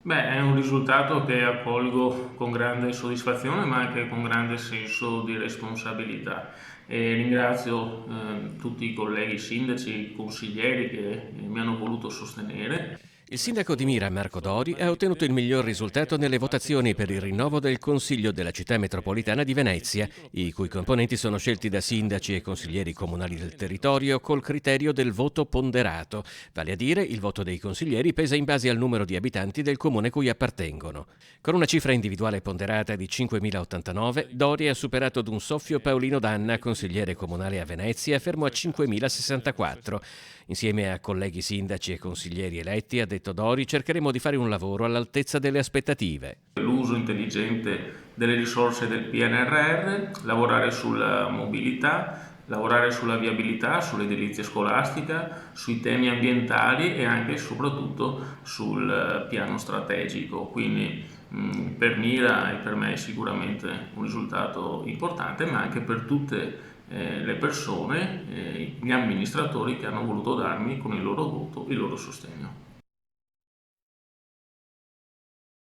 Beh, è un risultato che accolgo con grande soddisfazione, ma anche con grande senso di responsabilità. E ringrazio tutti i colleghi sindaci, consiglieri che mi hanno voluto sostenere. Il sindaco di Mira, Marco Dori, ha ottenuto il miglior risultato nelle votazioni per il rinnovo del Consiglio della città metropolitana di Venezia, i cui componenti sono scelti da sindaci e consiglieri comunali del territorio col criterio del voto ponderato, vale a dire il voto dei consiglieri pesa in base al numero di abitanti del comune cui appartengono. Con una cifra individuale ponderata di 5.089, Dori ha superato d'un soffio Paolino Danna, consigliere comunale a Venezia, fermo a 5.064. Insieme a colleghi sindaci e consiglieri eletti, ha detto Dori, cercheremo di fare un lavoro all'altezza delle aspettative. L'uso intelligente delle risorse del PNRR, lavorare sulla mobilità, lavorare sulla viabilità, sull'edilizia scolastica, sui temi ambientali e anche e soprattutto sul piano strategico. Quindi per Mira e per me è sicuramente un risultato importante, ma anche per tutte le persone, gli amministratori che hanno voluto darmi con il loro voto il loro sostegno.